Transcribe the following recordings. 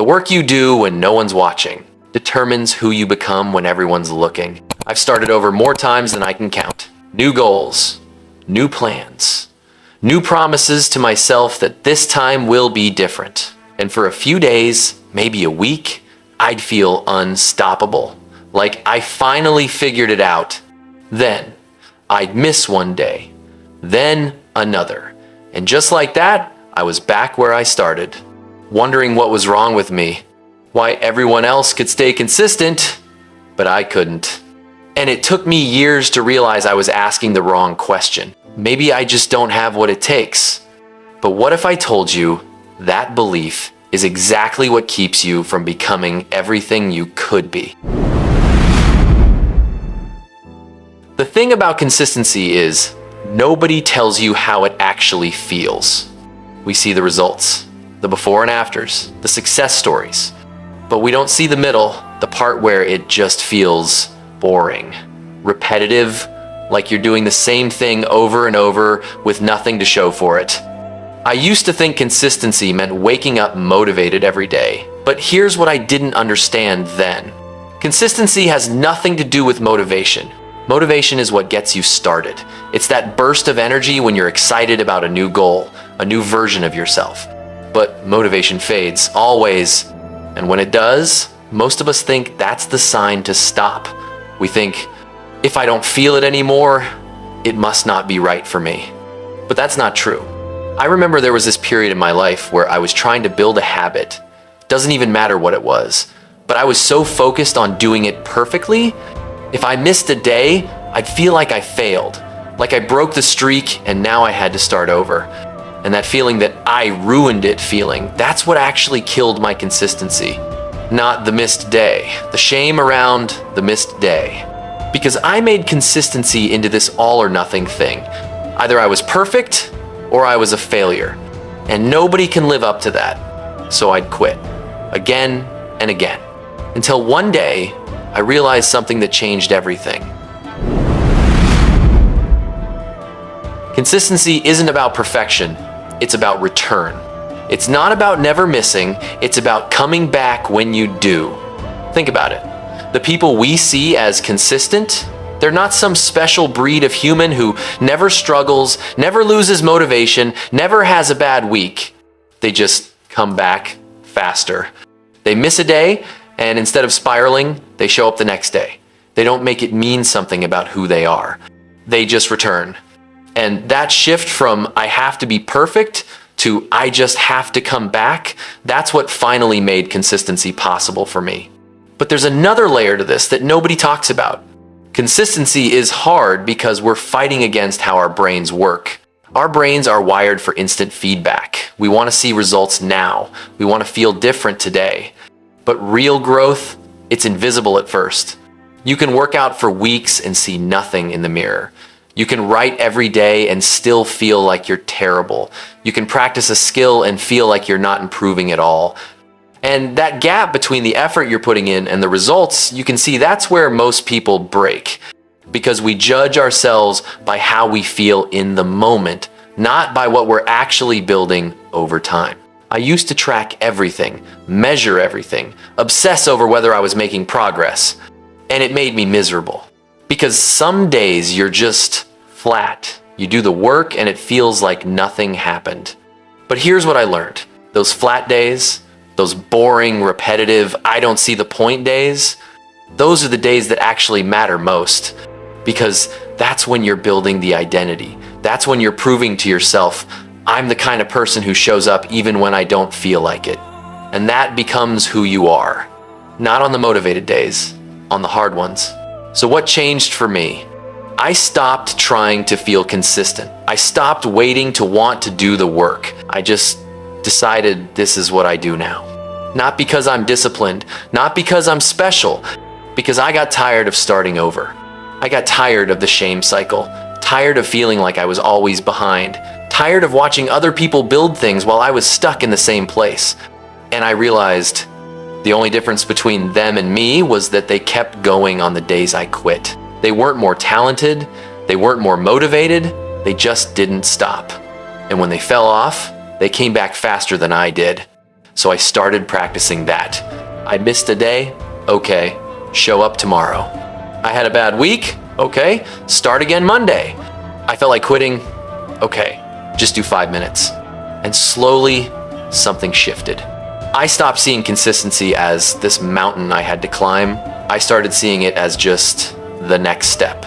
work you do when no one's watching determines who you become when everyone's looking. I've started over more times than I can count. New goals, new plans, new promises to myself that this time will be different. And for a few days, maybe a week, I'd feel unstoppable. Like I finally figured it out. Then I'd miss one day, then another. And just like that, I was back where I started, wondering what was wrong with me, why everyone else could stay consistent, but I couldn't. And it took me years to realize I was asking the wrong question. Maybe I just don't have what it takes. But what if I told you that belief is exactly what keeps you from becoming everything you could be? The thing about consistency is nobody tells you how it actually feels. We see the results, the before and afters, the success stories, but we don't see the middle, the part where it just feels boring, repetitive, like you're doing the same thing over and over with nothing to show for it. I used to think consistency meant waking up motivated every day, but here's what I didn't understand then. Consistency has nothing to do with motivation. Motivation is what gets you started. It's that burst of energy when you're excited about a new goal, a new version of yourself. But motivation fades, always. And when it does, most of us think that's the sign to stop. We think, if I don't feel it anymore, it must not be right for me. But that's not true. I remember there was this period in my life where I was trying to build a habit. Doesn't even matter what it was. But I was so focused on doing it perfectly, if I missed a day, I'd feel like I failed. Like I broke the streak and now I had to start over. And that feeling that I ruined it feeling, that's what actually killed my consistency. Not the missed day, the shame around the missed day. Because I made consistency into this all or nothing thing. Either I was perfect or I was a failure. And nobody can live up to that. So I'd quit, again and again. Until one day, I realized something that changed everything. Consistency isn't about perfection, it's about return. It's not about never missing, it's about coming back when you do. Think about it. The people we see as consistent, they're not some special breed of human who never struggles, never loses motivation, never has a bad week. They just come back faster. They miss a day, and instead of spiraling, they show up the next day. They don't make it mean something about who they are. They just return. And that shift from I have to be perfect to I just have to come back, that's what finally made consistency possible for me. But there's another layer to this that nobody talks about. Consistency is hard because we're fighting against how our brains work. Our brains are wired for instant feedback. We want to see results now. We want to feel different today. But real growth, it's invisible at first. You can work out for weeks and see nothing in the mirror. You can write every day and still feel like you're terrible. You can practice a skill and feel like you're not improving at all. And that gap between the effort you're putting in and the results, you can see that's where most people break. Because we judge ourselves by how we feel in the moment, not by what we're actually building over time. I used to track everything, measure everything, obsess over whether I was making progress. And it made me miserable. Because some days you're just flat. You do the work and it feels like nothing happened. But here's what I learned. Those flat days, those boring, repetitive, I don't see the point days, those are the days that actually matter most. Because that's when you're building the identity. That's when you're proving to yourself, I'm the kind of person who shows up even when I don't feel like it. And that becomes who you are. Not on the motivated days, on the hard ones. So what changed for me? I stopped trying to feel consistent. I stopped waiting to want to do the work. I just decided this is what I do now. Not because I'm disciplined, not because I'm special, because I got tired of starting over. I got tired of the shame cycle, tired of feeling like I was always behind, tired of watching other people build things while I was stuck in the same place. And I realized the only difference between them and me was that they kept going on the days I quit. They weren't more talented, they weren't more motivated, they just didn't stop. And when they fell off, they came back faster than I did. So I started practicing that. I missed a day? Okay, show up tomorrow. I had a bad week? Okay, start again Monday. I felt like quitting? Okay, just do 5 minutes. And slowly, something shifted. I stopped seeing consistency as this mountain I had to climb. I started seeing it as just the next step.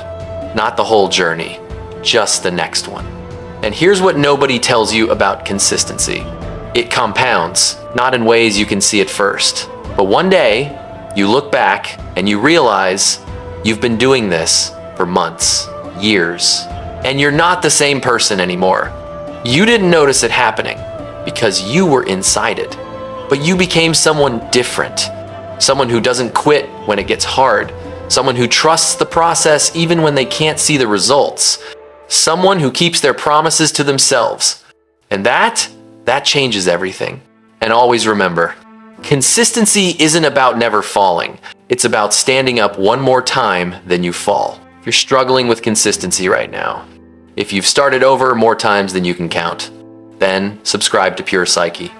Not the whole journey, just the next one. And here's what nobody tells you about consistency. It compounds, not in ways you can see at first. But one day, you look back and you realize you've been doing this for months, years, and you're not the same person anymore. You didn't notice it happening because you were inside it. But you became someone different. Someone who doesn't quit when it gets hard. Someone who trusts the process even when they can't see the results. Someone who keeps their promises to themselves. And that changes everything. And always remember, consistency isn't about never falling. It's about standing up one more time than you fall. If you're struggling with consistency right now, if you've started over more times than you can count, then subscribe to Pure Psyche.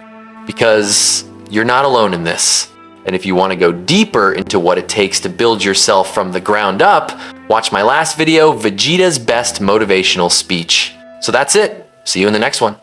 Because you're not alone in this. And if you want to go deeper into what it takes to build yourself from the ground up, watch my last video, Vegeta's Best Motivational Speech. So that's it. See you in the next one.